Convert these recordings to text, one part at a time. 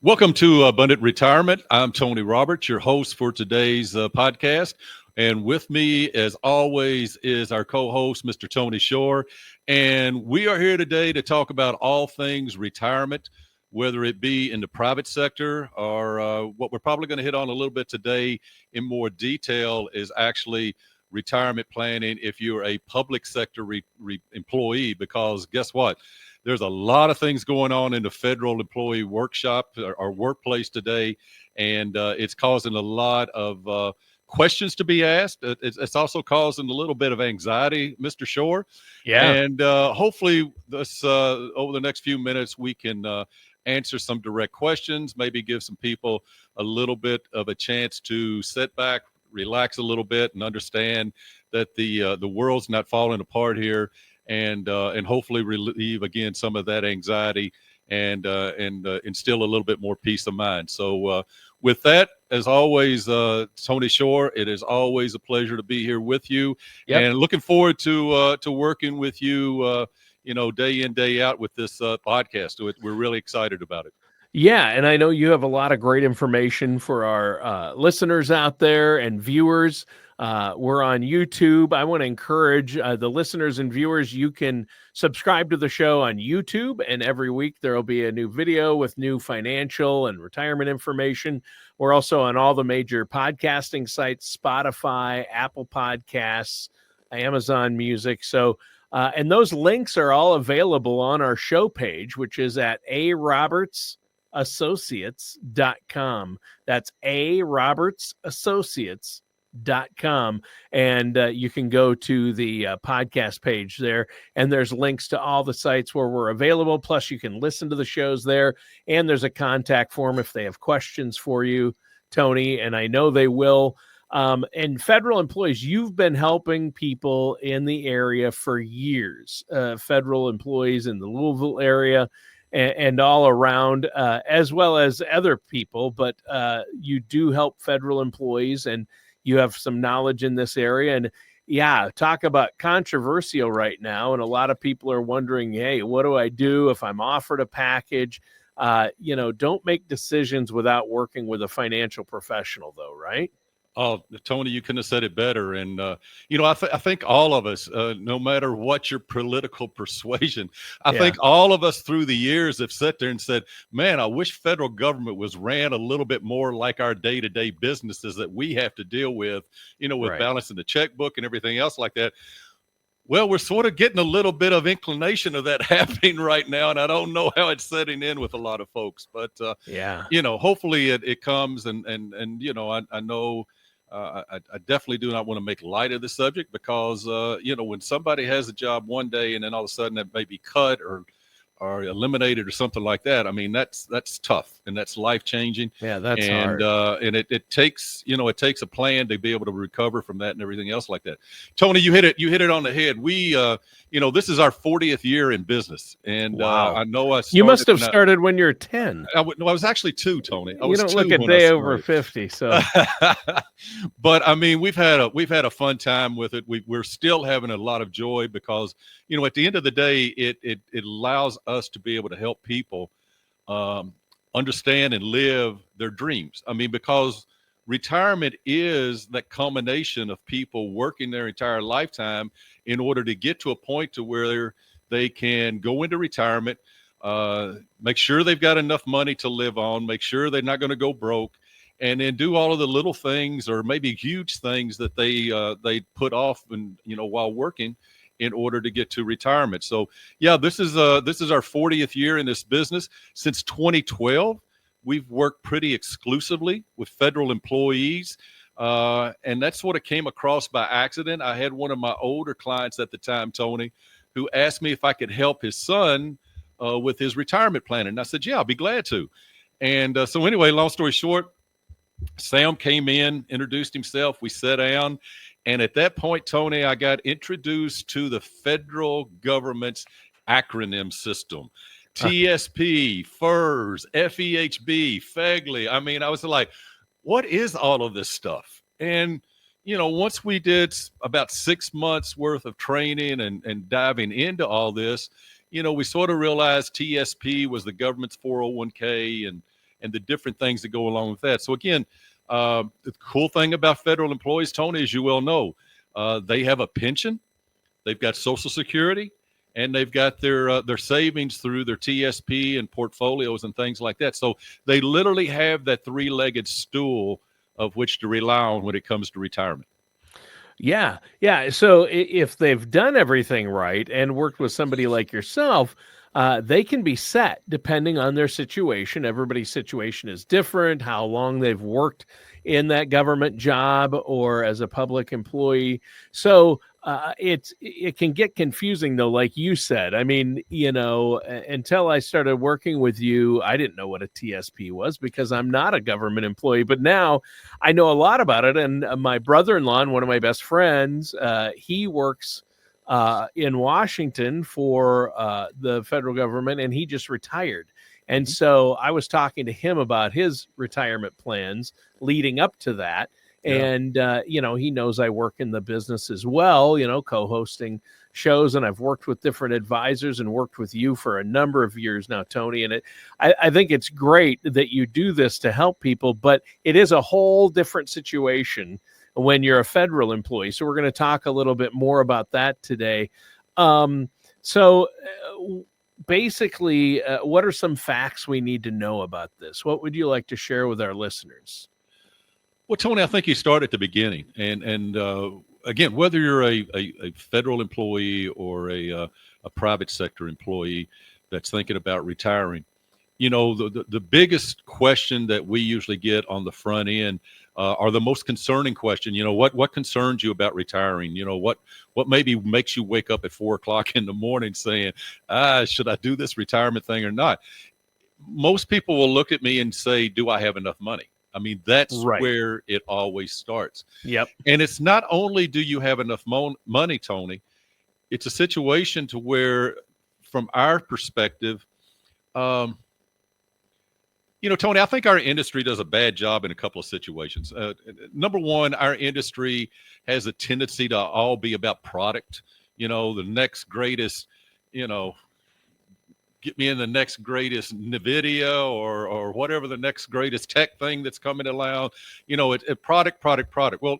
Welcome to Abundant Retirement. I'm Tony Roberts, your host for today's podcast. And with me, as always, is our co-host, Mr. Tony Shore. And we are here today to talk about all things retirement, whether it be in the private sector or what we're probably going to hit on a little bit today in more detail is actually retirement planning if you're a public sector employee, because guess what? There's a lot of things going on in the federal employee workshop or workplace today, and it's causing a lot of questions to be asked. It's also causing a little bit of anxiety, Mr. Shore. Yeah. And hopefully this over the next few minutes, we can answer some direct questions, maybe give some people a little bit of a chance to sit back, relax a little bit, and understand that the world's not falling apart here. And hopefully relieve again some of that anxiety and instill a little bit more peace of mind. So with that, as always, Tony Shore, it is always a pleasure to be here with you, and looking forward to working with you, day in, day out with this podcast. We're really excited about it. Yeah, and I know you have a lot of great information for our listeners out there and viewers. We're on YouTube. I want to encourage the listeners and viewers, you can subscribe to the show on YouTube, and every week there will be a new video with new financial and retirement information. We're also on all the major podcasting sites, Spotify, Apple Podcasts, Amazon Music. So, and those links are all available on our show page, which is at arobertsassociates.com. That's arobertsassociates.com. And you can go to the podcast page there, and there's links to all the sites where we're available. Plus, you can listen to the shows there, and there's a contact form if they have questions for you, Tony, and I know they will. And federal employees, you've been helping people in the area for years, federal employees in the Louisville area and all around, as well as other people. But you do help federal employees, and you have some knowledge in this area. And yeah, talk about controversial right now. And a lot of people are wondering, hey, what do I do if I'm offered a package? Don't make decisions without working with a financial professional, though, right? Oh, Tony, you couldn't have said it better. And, I think all of us, no matter what your political persuasion, I think all of us through the years have sat there and said, man, I wish federal government was ran a little bit more like our day-to-day businesses that we have to deal with, with balancing the checkbook and everything else like that. Well, we're sort of getting a little bit of inclination of that happening right now, and I don't know how it's setting in with a lot of folks. But, hopefully it comes, and I know – I definitely do not want to make light of the subject because, when somebody has a job one day and then all of a sudden it may be cut or eliminated or something like that. I mean, that's tough and that's life changing. Yeah, that's hard. And it takes, it takes a plan to be able to recover from that and everything else like that. Tony, you hit it on the head. We, this is our 40th year in business. And wow. I know you must have started when you're 10. I was actually 2, Tony. You don't look a day over 50. So, but I mean, we've had a fun time with it. We're still having a lot of joy because, at the end of the day, it allows us to be able to help people understand and live their dreams. I mean, because retirement is that combination of people working their entire lifetime in order to get to a point to where they can go into retirement, make sure they've got enough money to live on, make sure they're not going to go broke, and then do all of the little things or maybe huge things that they put off and while working in order to get to retirement. So yeah, this is our 40th year in this business. Since 2012, we've worked pretty exclusively with federal employees. And that's what it came across by accident. I had one of my older clients at the time, Tony, who asked me if I could help his son with his retirement planning. And I said, yeah, I'll be glad to. And so anyway, long story short, Sam came in, introduced himself. We sat down. And at that point, Tony, I got introduced to the federal government's acronym system. TSP, FERS, FEHB, FEGLI. I mean, I was like, what is all of this stuff? And, once we did about 6 months worth of training and diving into all this, we sort of realized TSP was the government's 401k and the different things that go along with that. So again, the cool thing about federal employees, Tony, as you well know, they have a pension, they've got Social Security, and they've got their savings through their TSP and portfolios and things like that. So they literally have that three-legged stool of which to rely on when it comes to retirement. Yeah. Yeah. So if they've done everything right and worked with somebody like yourself, they can be set depending on their situation. Everybody's situation is different, how long they've worked in that government job or as a public employee. So it can get confusing though, like you said. I mean, until I started working with you, I didn't know what a TSP was because I'm not a government employee. But now I know a lot about it. And my brother-in-law and one of my best friends, he works in Washington for the federal government, and he just retired. And so I was talking to him about his retirement plans leading up to that. Yeah. And, he knows I work in the business as well, co-hosting shows, and I've worked with different advisors and worked with you for a number of years now, Tony. And I think it's great that you do this to help people, but it is a whole different situation when you're a federal employee. So we're going to talk a little bit more about that today. Basically, what are some facts we need to know about this? What would you like to share with our listeners? Well, Tony, I think you start at the beginning, and again, whether you're a federal employee or a private sector employee that's thinking about retiring, the biggest question that we usually get on the front end are the most concerning question. What concerns you about retiring? What maybe makes you wake up at 4:00 in the morning saying, should I do this retirement thing or not? Most people will look at me and say, do I have enough money? I mean, that's Right. where it always starts. Yep. And it's not only do you have enough money, Tony, it's a situation to where, from our perspective, Tony, I think our industry does a bad job in a couple of situations. Number one, our industry has a tendency to all be about product, the next greatest, get me in the next greatest NVIDIA or whatever the next greatest tech thing that's coming along. Product. Well,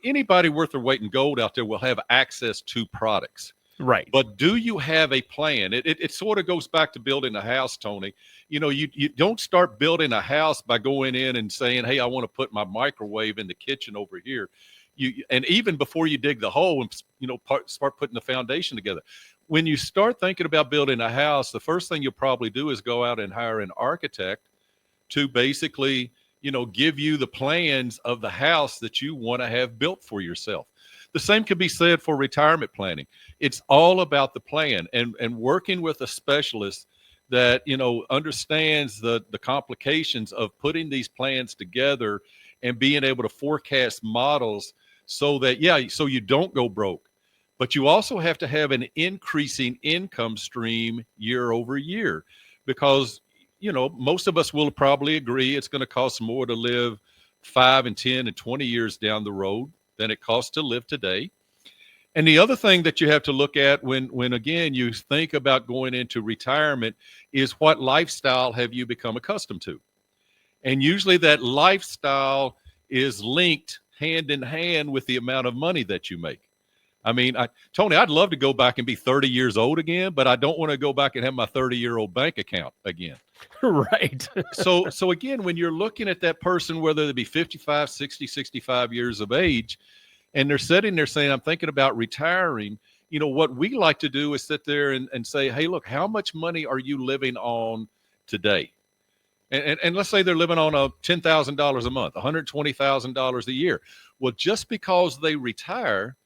anybody worth their weight in gold out there will have access to products. Right. But do you have a plan? It sort of goes back to building a house, Tony. You don't start building a house by going in and saying, hey, I want to put my microwave in the kitchen over here. And even before you dig the hole and, start putting the foundation together. When you start thinking about building a house, the first thing you'll probably do is go out and hire an architect to basically, give you the plans of the house that you want to have built for yourself. The same can be said for retirement planning. It's all about the plan and working with a specialist that, understands the complications of putting these plans together and being able to forecast models so that, so you don't go broke. But you also have to have an increasing income stream year over year because, most of us will probably agree it's going to cost more to live 5 and 10 and 20 years down the road than it costs to live today. And the other thing that you have to look at when again, you think about going into retirement is what lifestyle have you become accustomed to? And usually that lifestyle is linked hand in hand with the amount of money that you make. I mean, Tony, I'd love to go back and be 30 years old again, but I don't want to go back and have my 30-year-old bank account again. Right. So again, when you're looking at that person, whether they be 55, 60, 65 years of age, and they're sitting there saying, I'm thinking about retiring, what we like to do is sit there and say, hey, look, how much money are you living on today? And let's say they're living on $10,000 a month, $120,000 a year. Well, just because they retire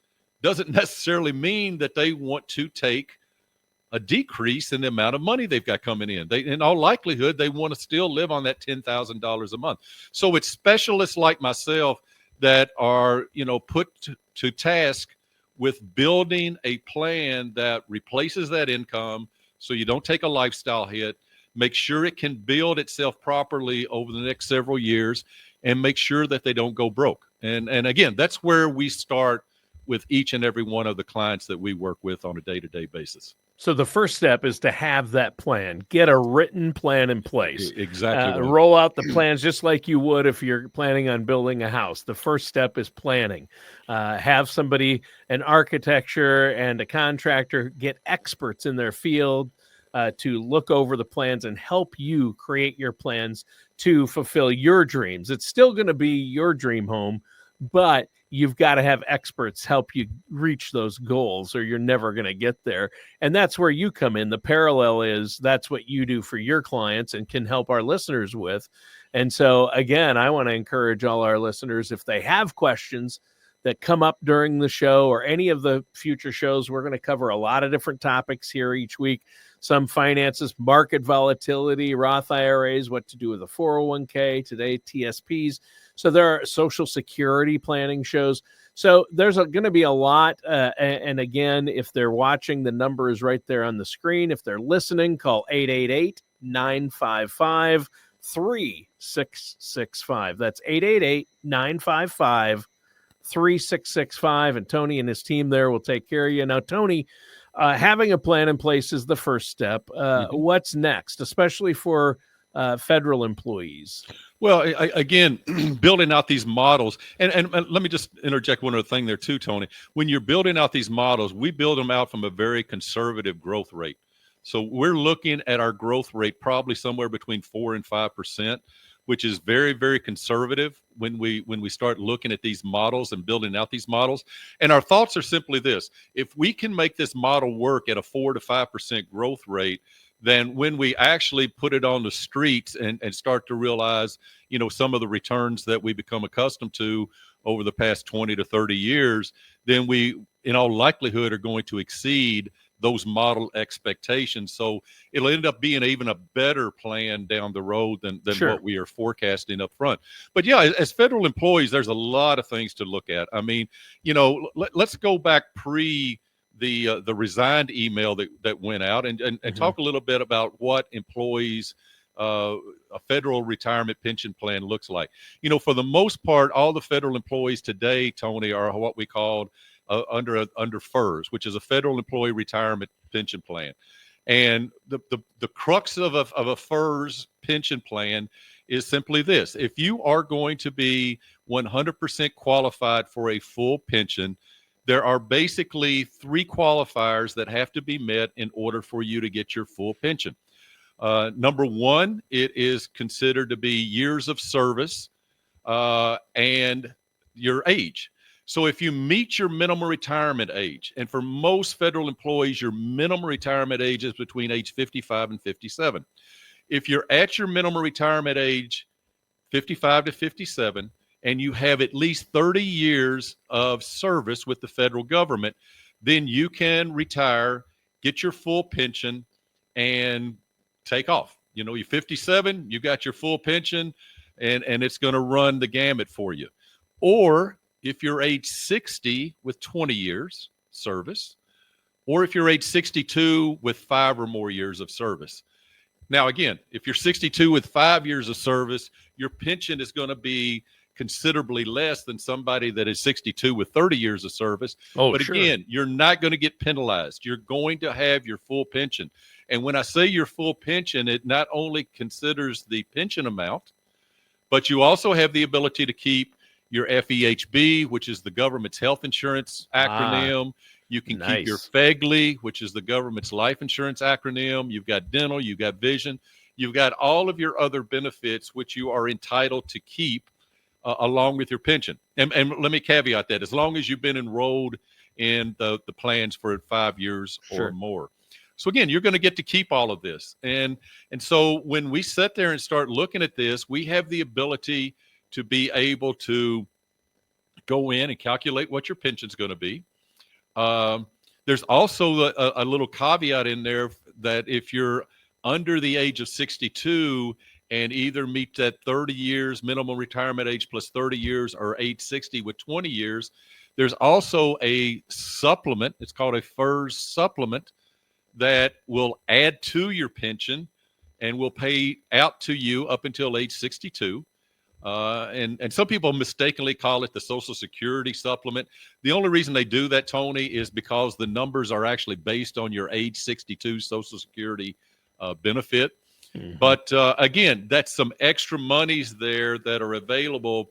doesn't necessarily mean that they want to take a decrease in the amount of money they've got coming in. In all likelihood, they want to still live on that $10,000 a month. So it's specialists like myself that are, put to task with building a plan that replaces that income so you don't take a lifestyle hit, make sure it can build itself properly over the next several years, and make sure that they don't go broke. And again, that's where we start with each and every one of the clients that we work with on a day-to-day basis. So the first step is to have that plan. Get a written plan in place. Exactly right. Roll out the plans just like you would if you're planning on building a house. The first step is planning. Have somebody, an architecture and a contractor, get experts in their field to look over the plans and help you create your plans to fulfill your dreams. It's still going to be your dream home, but you've got to have experts help you reach those goals or you're never going to get there. And that's where you come in. The parallel is that's what you do for your clients and can help our listeners with. And so, again, I want to encourage all our listeners, if they have questions that come up during the show or any of the future shows, we're going to cover a lot of different topics here each week. Some finances, market volatility, Roth IRAs, what to do with a 401k, today TSPs. So there are Social Security planning shows. So there's going to be a lot. And again, if they're watching, the number is right there on the screen. If they're listening, call 888-955-3665. That's 888-955-3665. And Tony and his team there will take care of you. Now, Tony, having a plan in place is the first step. What's next, especially for federal employees? Well, again, building out these models, and let me just interject one other thing there too, Tony. When you're building out these models, we build them out from a very conservative growth rate. So we're looking at our growth rate probably somewhere between 4 and 5%, which is very, very conservative when we start looking at these models and building out these models. And our thoughts are simply this: if we can make this model work at a 4 to 5% growth rate, then when we actually put it on the streets and start to realize, some of the returns that we become accustomed to over the past 20 to 30 years, then we, in all likelihood, are going to exceed those model expectations. So it'll end up being even a better plan down the road than Sure. what we are forecasting up front. But yeah, as federal employees, there's a lot of things to look at. I mean, let's go back pre the resigned email that went out and talk a little bit about what employees a federal retirement pension plan looks like. For the most part, all the federal employees today, Tony, are what we call under FERS, which is a federal employee retirement pension plan. And the crux of a FERS pension plan is simply this: if you are going to be 100% qualified for a full pension, there are basically 3 qualifiers that have to be met in order for you to get your full pension. Number one, it is considered to be years of service and your age. So if you meet your minimum retirement age, and for most federal employees, your minimum retirement age is between age 55 and 57. If you're at your minimum retirement age, 55 to 57, and you have at least 30 years of service with the federal government, then you can retire, get your full pension, and take off. You're 57, you got your full pension, and it's going to run the gamut for you. Or if you're age 60 with 20 years service, or if you're age 62 with 5 or more years of service. Now, again, if you're 62 with 5 years of service, your pension is going to be considerably less than somebody that is 62 with 30 years of service. But sure. Again, you're not going to get penalized. You're going to have your full pension. And when I say your full pension, it not only considers the pension amount, but you also have the ability to keep your FEHB, which is the government's health insurance acronym. You can keep your FEGLI, which is the government's life insurance acronym. You've got dental, you've got vision, you've got all of your other benefits, which you are entitled to keep along with your pension. And let me caveat that: as long as you've been enrolled in the plans for 5 years or more. So again, you're going to get to keep all of this. And so when we sit there and start looking at this, we have the ability to be able to go in and calculate what your pension's going to be. There's also a little caveat in there that if you're under the age of 62 and either meet that 30 years minimum retirement age plus 30 years or age 60 with 20 years, there's also a supplement. It's called a FERS supplement that will add to your pension and will pay out to you up until age 62. And some people mistakenly call it the Social Security supplement. The only reason they do that, Tony, is because the numbers are actually based on your age 62 Social Security benefit. Mhm. But again, that's some extra monies there that are available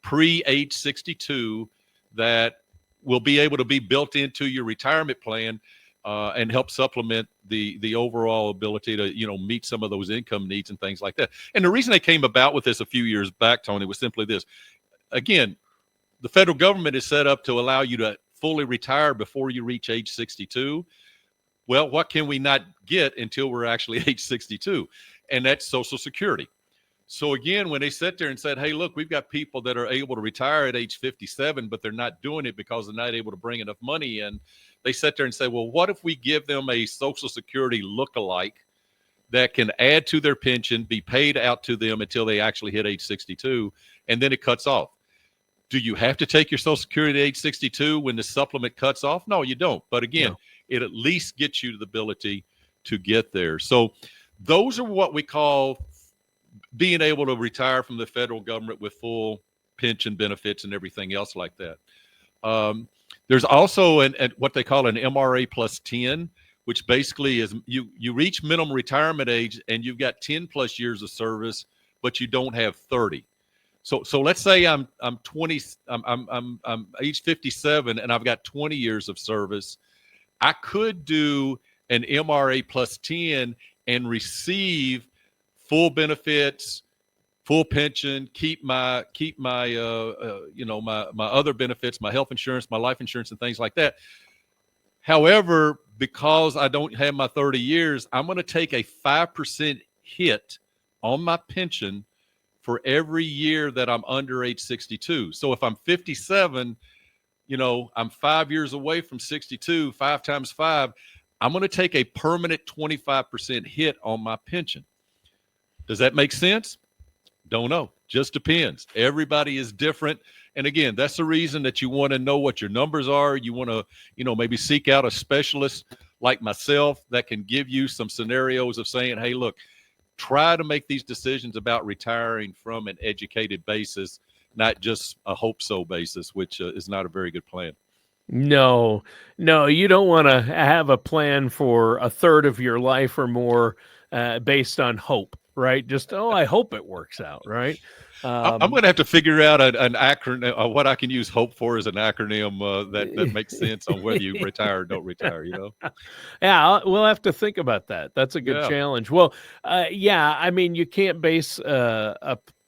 pre age 62 that will be able to be built into your retirement plan and help supplement the overall ability to meet some of those income needs and things like that. And the reason they came about with this a few years back, Tony, was simply this. Again, the federal government is set up to allow you to fully retire before you reach age 62. Well, what can we not get until we're actually age 62? And that's Social Security. So again, when they sat there and said, hey, look, we've got people that are able to retire at age 57, but they're not doing it because they're not able to bring enough money in. They sat there and said, well, what if we give them a Social Security lookalike that can add to their pension, be paid out to them until they actually hit age 62, and then it cuts off? Do you have to take your Social Security at age 62 when the supplement cuts off? No, you don't. But again, No. it at least gets you the ability to get there. So those are what we call being able to retire from the federal government with full pension benefits and everything else like that. There's also what they call an MRA plus 10, which basically is you reach minimum retirement age and you've got 10 plus years of service, but you don't have 30. So let's say I'm 20, I'm age 57 and I've got 20 years of service. I could do an MRA plus 10 and receive full benefits, full pension, keep my my other benefits, my health insurance, my life insurance, and things like that. However, because I don't have my 30 years, I'm going to take a 5% hit on my pension for every year that I'm under age 62. So if I'm 57, I'm 5 years away from 62, 5 times 5, I'm going to take a permanent 25% hit on my pension. Does that make sense? Don't know. Just depends. Everybody is different. And again, that's the reason that you want to know what your numbers are. You want to, maybe seek out a specialist like myself that can give you some scenarios of saying, hey, look, try to make these decisions about retiring from an educated basis, not just a hope so basis, which is not a very good plan. No, you don't want to have a plan for a third of your life or more based on hope, right? Just, I hope it works out, right? I'm going to have to figure out an acronym, what I can use hope for as an acronym that makes sense on whether you retire or don't retire, Yeah, we'll have to think about that. That's a good Yeah. challenge. Well, yeah, I mean, you can't base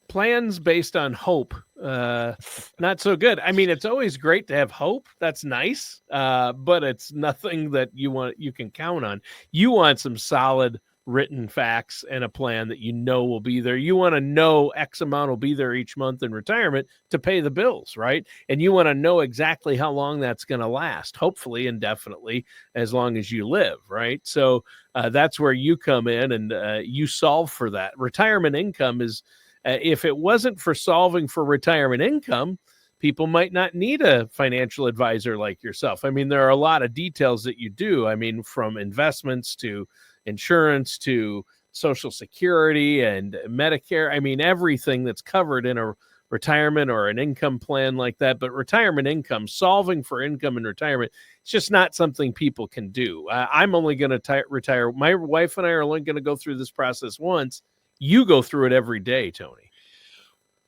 plans based on hope. Not so good. I mean, it's always great to have hope. That's nice, but it's nothing that you can count on. You want some solid written facts and a plan that will be there. You want to know X amount will be there each month in retirement to pay the bills, right? And you want to know exactly how long that's going to last, hopefully indefinitely, as long as you live, right? So that's where you come in and you solve for that. Retirement income is, if it wasn't for solving for retirement income, people might not need a financial advisor like yourself. I mean, there are a lot of details that you do. I mean, from investments to insurance to Social Security and Medicare. I mean, everything that's covered in a retirement or an income plan like that. But retirement income, solving for income in retirement, it's just not something people can do. I'm only going to retire. My wife and I are only going to go through this process once. You go through it every day, Tony.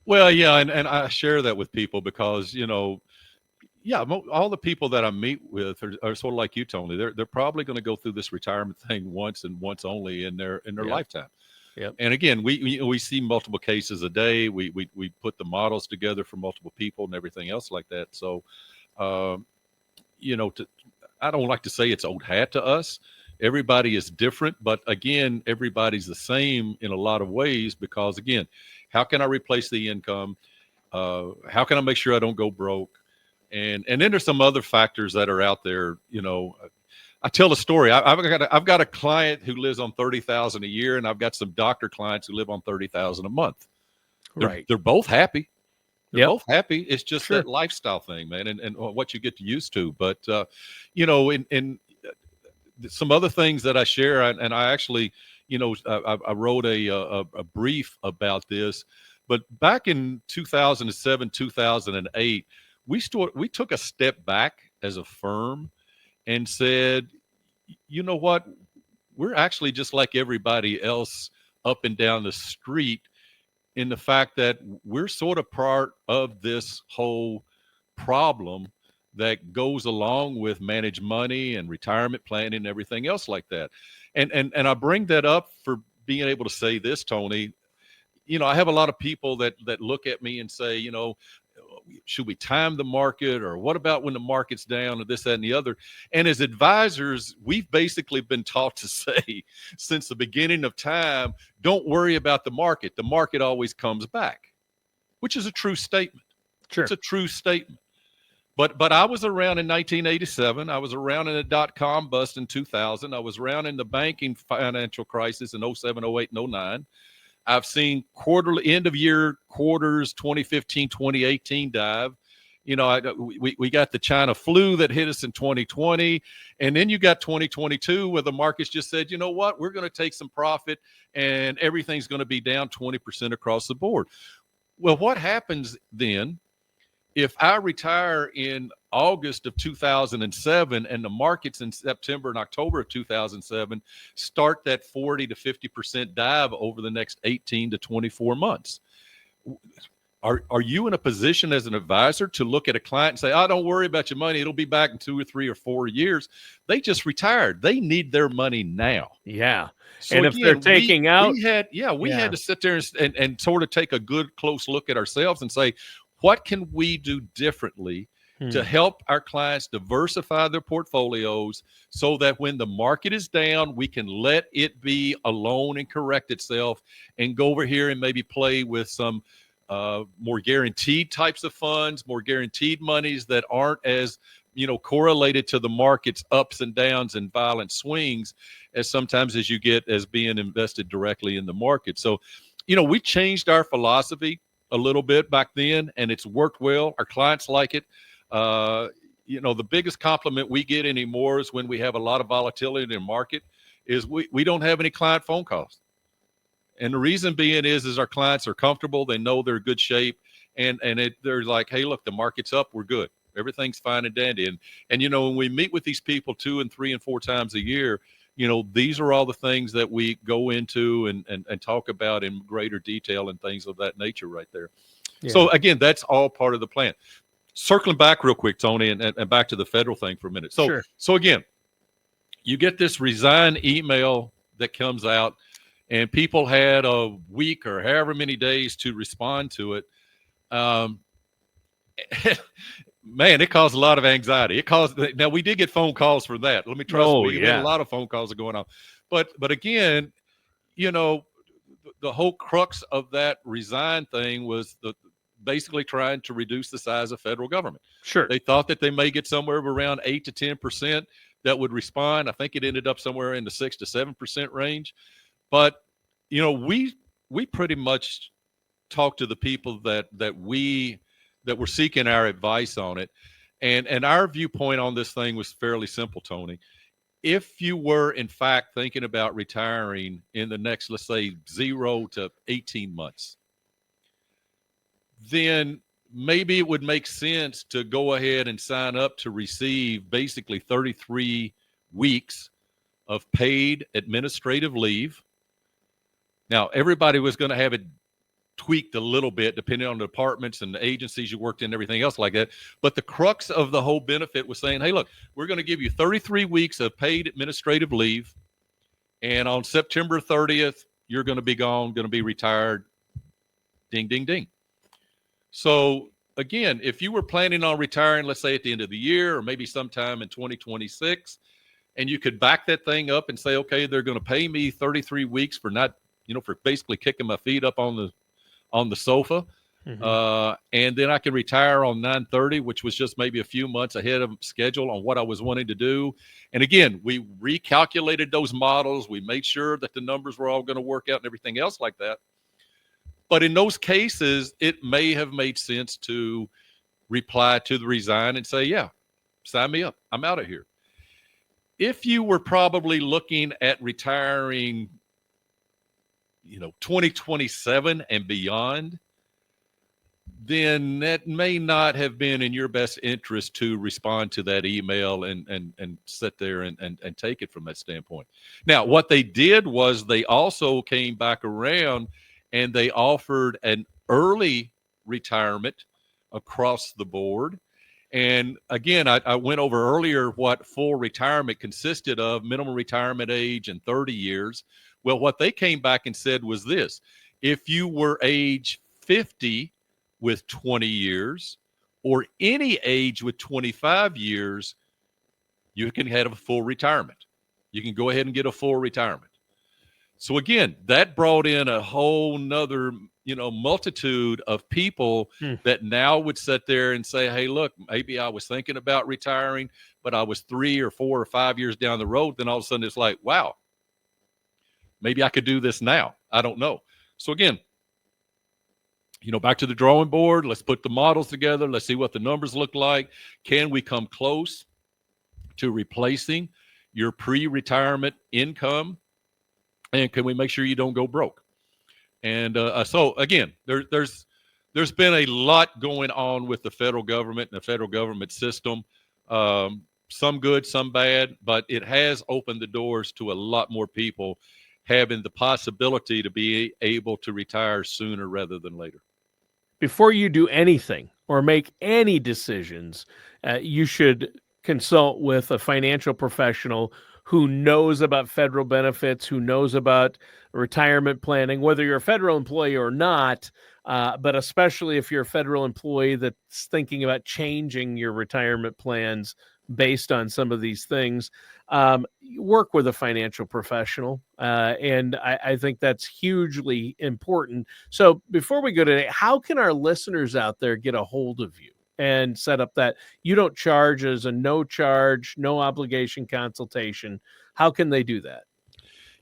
Well, yeah, and I share that with people because, all the people that I meet with are sort of like you, Tony. They're probably going to go through this retirement thing once and once only in their Yep. lifetime. Yep. And again, we see multiple cases a day. We put the models together for multiple people and everything else like that. So, I don't like to say it's old hat to us. Everybody is different, but again, everybody's the same in a lot of ways because again, how can I replace the income? How can I make sure I don't go broke? And then there's some other factors that are out there. I tell a story. I've got a client who lives on $30,000 a year, and I've got some doctor clients who live on $30,000 a month. They're both happy. They're both happy. It's just that lifestyle thing, man, and what you get used to. But in some other things that I share, and I actually, I wrote a brief about this. But back in 2007, 2008, we took a step back as a firm and said, you know what? We're actually just like everybody else up and down the street, in the fact that we're sort of part of this whole problem that goes along with managed money and retirement planning and everything else like that. And I bring that up for being able to say this, Tony. I have a lot of people that look at me and say, should we time the market, or what about when the market's down, or this, that, and the other? And as advisors, we've basically been taught to say since the beginning of time, don't worry about the market. The market always comes back, which is a true statement. Sure. It's a true statement. But I was around in 1987. I was around in the dot-com bust in 2000. I was around in the banking financial crisis in 07, 08, and 09. I've seen quarterly, end of year quarters, 2015, 2018 dive. We got the China flu that hit us in 2020. And then you got 2022 where the markets just said, you know what, we're going to take some profit and everything's going to be down 20% across the board. Well, what happens then if I retire in August of 2007 and the markets in September and October of 2007 start that 40 to 50% dive over the next 18 to 24 months? Are you in a position as an advisor to look at a client and say, oh, don't worry about your money, it'll be back in 2 or 3 or 4 years? They just retired. They need their money now. Yeah. So and again, if they're taking out, we had to sit there and sort of take a good close look at ourselves and say, what can we do differently to help our clients diversify their portfolios so that when the market is down, we can let it be alone and correct itself and go over here and maybe play with some more guaranteed types of funds, more guaranteed monies that aren't as correlated to the market's ups and downs and violent swings as sometimes as you get as being invested directly in the market. So, we changed our philosophy a little bit back then, and it's worked well. Our clients like it. The biggest compliment we get anymore is when we have a lot of volatility in the market is we don't have any client phone calls. And the reason being is our clients are comfortable. They know they're in good shape. And they're like, hey, look, the market's up. We're good. Everything's fine and dandy. And when we meet with these people 2 and 3 and 4 times a year, these are all the things that we go into and talk about in greater detail and things of that nature right there. Yeah. So again, that's all part of the plan. Circling back real quick, Tony, and back to the federal thing for a minute. So, sure. So again, you get this resign email that comes out, and people had a week or however many days to respond to it. Man, it caused a lot of anxiety. Now we did get phone calls for that. Let me trust me. We had a lot of phone calls going on, but again, the whole crux of that resign thing was basically trying to reduce the size of federal government. Sure. They thought that they may get somewhere around 8 to 10% that would respond. I think it ended up somewhere in the 6 to 7% range. But, we pretty much talked to the people that were seeking our advice on it. And our viewpoint on this thing was fairly simple, Tony. If you were, in fact, thinking about retiring in the next, let's say, 0 to 18 months, then maybe it would make sense to go ahead and sign up to receive basically 33 weeks of paid administrative leave. Now, everybody was going to have it tweaked a little bit depending on the departments and the agencies you worked in and everything else like that. But the crux of the whole benefit was saying, hey, look, we're going to give you 33 weeks of paid administrative leave. And on September 30th, you're going to be gone, going to be retired. Ding, ding, ding. So again, if you were planning on retiring, let's say at the end of the year or maybe sometime in 2026, and you could back that thing up and say, okay, they're going to pay me 33 weeks for not, for basically kicking my feet up on the sofa. And then I can retire on 9/30, which was just maybe a few months ahead of schedule on what I was wanting to do. And again, we recalculated those models. We made sure that the numbers were all going to work out and everything else like that. But in those cases, it may have made sense to reply to the resign and say, yeah, sign me up. I'm out of here. If you were probably looking at retiring, 2027 and beyond, then that may not have been in your best interest to respond to that email and sit there and take it from that standpoint. Now, what they did was they also came back around and they offered an early retirement across the board. And again, I went over earlier what full retirement consisted of: minimum retirement age and 30 years. Well, what they came back and said was this: if you were age 50 with 20 years or any age with 25 years, you can have a full retirement. You can go ahead and get a full retirement. So again, that brought in a whole nother, multitude of people that now would sit there and say, hey, look, maybe I was thinking about retiring, but I was 3 or 4 or 5 years down the road. Then all of a sudden it's like, wow, maybe I could do this now. I don't know. So again, back to the drawing board. Let's put the models together. Let's see what the numbers look like. Can we come close to replacing your pre-retirement income? And can we make sure you don't go broke? And so again, there's been a lot going on with the federal government and the federal government system. Some good, some bad, but it has opened the doors to a lot more people having the possibility to be able to retire sooner rather than later. Before you do anything or make any decisions, you should consult with a financial professional who knows about federal benefits, who knows about retirement planning, whether you're a federal employee or not, but especially if you're a federal employee that's thinking about changing your retirement plans based on some of these things. Work with a financial professional, and I think that's hugely important. So before we go today, how can our listeners out there get a hold of you and set up that? You don't charge as a no charge, no obligation consultation. How can they do that?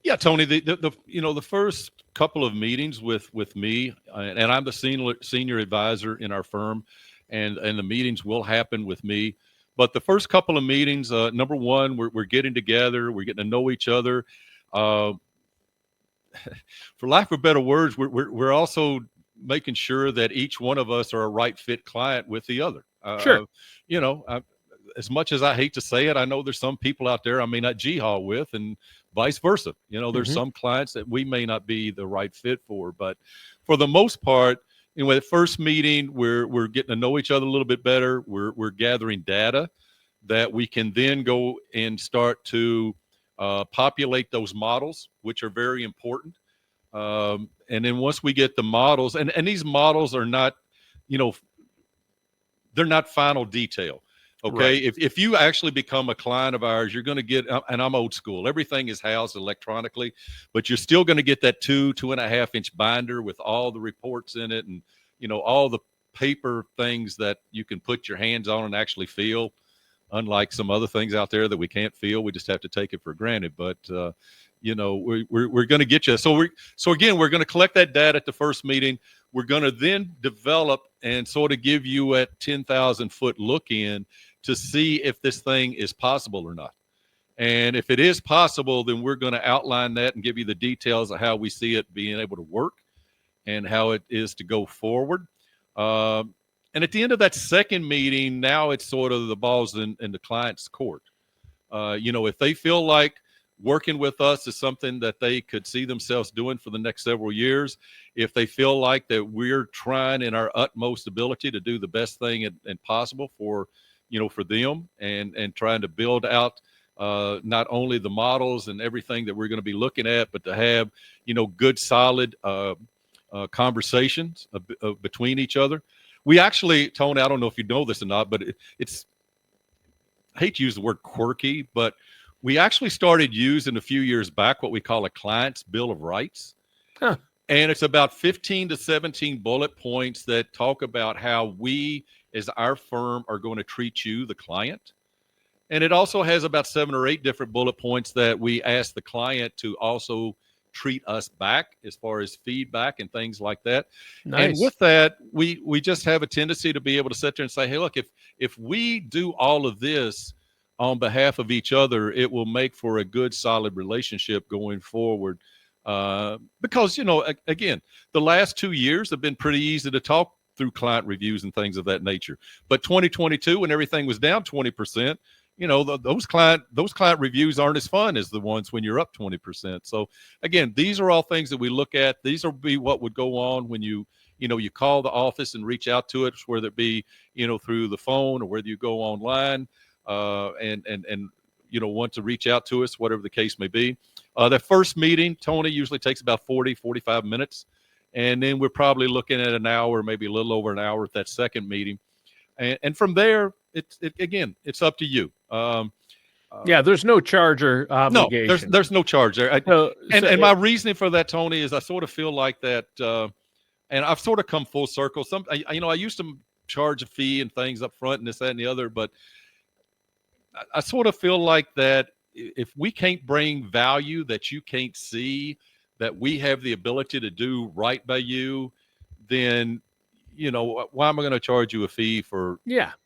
Yeah, Tony, the first couple of meetings with me, and I'm the senior advisor in our firm, and the meetings will happen with me. But the first couple of meetings, number one, we're getting together, we're getting to know each other. For lack of better words, we're also making sure that each one of us are a right fit client with the other. Sure. As much as I hate to say it, I know there's some people out there I may not G-haul with, and vice versa. There's some clients that we may not be the right fit for, but for the most part, at first meeting, we're getting to know each other a little bit better. We're gathering data that we can then go and start to populate those models, which are very important. And then once we get the models, and these models are not, they're not final detail. Okay. Right. If you actually become a client of ours, you're going to get, and I'm old school, everything is housed electronically, but you're still going to get that 2.5-inch binder with all the reports in it and, all the paper things that you can put your hands on and actually feel, unlike some other things out there that we can't feel. We just have to take it for granted. But, we're going to get you. So again, we're going to collect that data at the first meeting. We're going to then develop and sort of give you a 10,000 foot look in to see if this thing is possible or not. And if it is possible, then we're going to outline that and give you the details of how we see it being able to work and how it is to go forward. And at the end of that second meeting, now it's sort of the ball's in the client's court. If they feel like working with us is something that they could see themselves doing for the next several years, if they feel like that we're trying in our utmost ability to do the best thing and possible for them and trying to build out not only the models and everything that we're going to be looking at, but to have, good, solid conversations between each other. We actually, Tony, I don't know if you know this or not, but it's, I hate to use the word quirky, but we actually started using a few years back what we call a client's bill of rights. Huh. And it's about 15 to 17 bullet points that talk about how we as our firm are going to treat you, the client. And it also has about 7 or 8 different bullet points that we ask the client to also treat us back as far as feedback and things like that. Nice. And with that, we just have a tendency to be able to sit there and say, hey, look, if we do all of this on behalf of each other, it will make for a good, solid relationship going forward. Because, again, the last 2 years have been pretty easy to talk through client reviews and things of that nature. But 2022, when everything was down 20%, those client reviews aren't as fun as the ones when you're up 20%. So again, these are all things that we look at. These will be what would go on when you call the office and reach out to it, whether it be through the phone or whether you go online and want to reach out to us, whatever the case may be. The first meeting, Tony, usually takes about 45 minutes. And then we're probably looking at an hour, maybe a little over an hour at that second meeting. And from there, it's up to you. There's no charge or obligation. No, there's no charge there. And my reasoning for that, Tony, is I sort of feel like that, and I've sort of come full circle. I used to charge a fee and things up front and this, that, and the other, but I sort of feel like that if we can't bring value that you can't see, that we have the ability to do right by you, then why am I going to charge you a fee for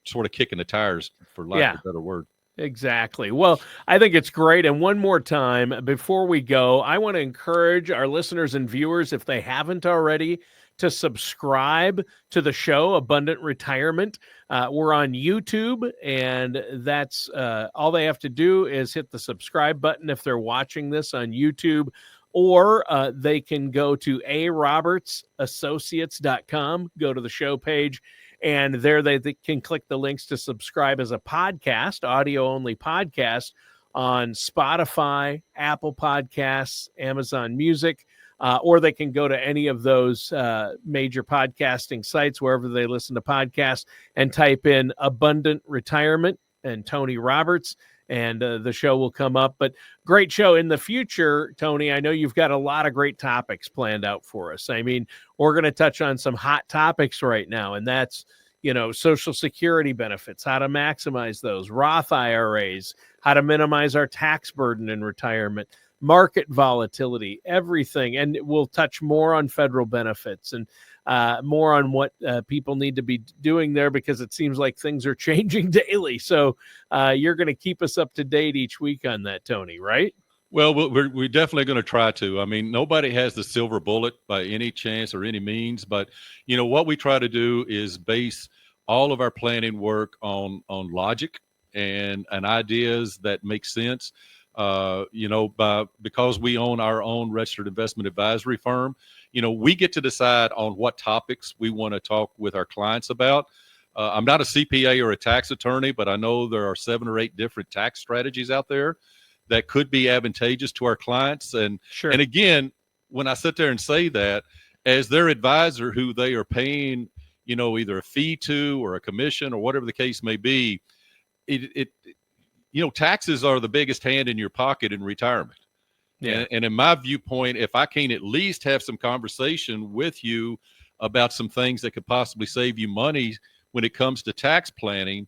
sort of kicking the tires, for lack of a better word? Exactly. Well, I think it's great. And one more time, before we go, I want to encourage our listeners and viewers, if they haven't already, to subscribe to the show, Abundant Retirement. We're on YouTube, and that's all they have to do is hit the subscribe button if they're watching this on YouTube, or they can go to arobertsassociates.com, go to the show page, and there they can click the links to subscribe as a podcast, audio-only podcast, on Spotify, Apple Podcasts, Amazon Music, or they can go to any of those major podcasting sites, wherever they listen to podcasts, and type in Abundant Retirement and Tony Roberts, and the show will come up. But great show. In the future, Tony, I know you've got a lot of great topics planned out for us. I mean, we're going to touch on some hot topics right now, and that's, Social Security benefits, how to maximize those, Roth IRAs, how to minimize our tax burden in retirement, market volatility, everything. And we'll touch more on federal benefits and more on what people need to be doing there, because it seems like things are changing daily. So you're going to keep us up to date each week on that, Tony, right? Well, we're definitely going to try to. I mean, nobody has the silver bullet by any chance or any means, but what we try to do is base all of our planning work on logic and ideas that make sense. Because we own our own registered investment advisory firm, we get to decide on what topics we want to talk with our clients about. I'm not a CPA or a tax attorney, but I know there are 7 or 8 different tax strategies out there that could be advantageous to our clients. And sure. And again, when I sit there and say that, as their advisor who they are paying, either a fee to or a commission or whatever the case may be, taxes are the biggest hand in your pocket in retirement. Yeah. And in my viewpoint, if I can at least have some conversation with you about some things that could possibly save you money when it comes to tax planning,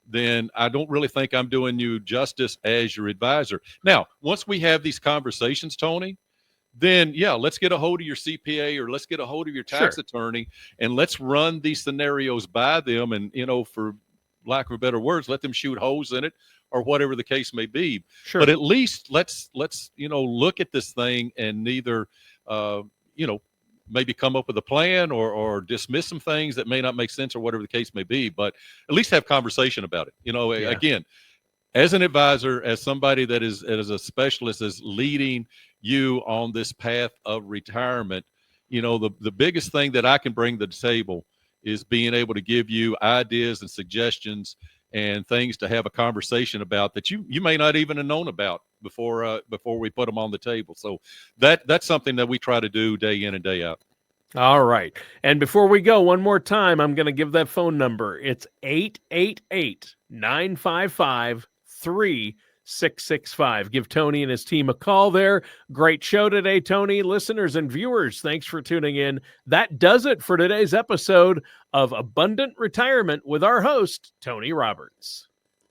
then I don't really think I'm doing you justice as your advisor. Now, once we have these conversations, Tony, then let's get a hold of your CPA or let's get a hold of your tax attorney, and let's run these scenarios by them. And, for lack of a better words, let them shoot holes in it or whatever the case may be. Sure. But at least let's look at this thing and either, maybe come up with a plan or dismiss some things that may not make sense or whatever the case may be, but at least have conversation about it. Again, as an advisor, as somebody that is a specialist, is leading you on this path of retirement, the biggest thing that I can bring to the table is being able to give you ideas and suggestions and things to have a conversation about that you may not even have known about before we put them on the table. So that's something that we try to do day in and day out. All right. And before we go, one more time, I'm going to give that phone number. It's 888-955-3665. Give Tony and his team a call there. Great show today, Tony. Listeners and viewers, thanks for tuning in. That does it for today's episode of Abundant Retirement with our host, Tony Roberts.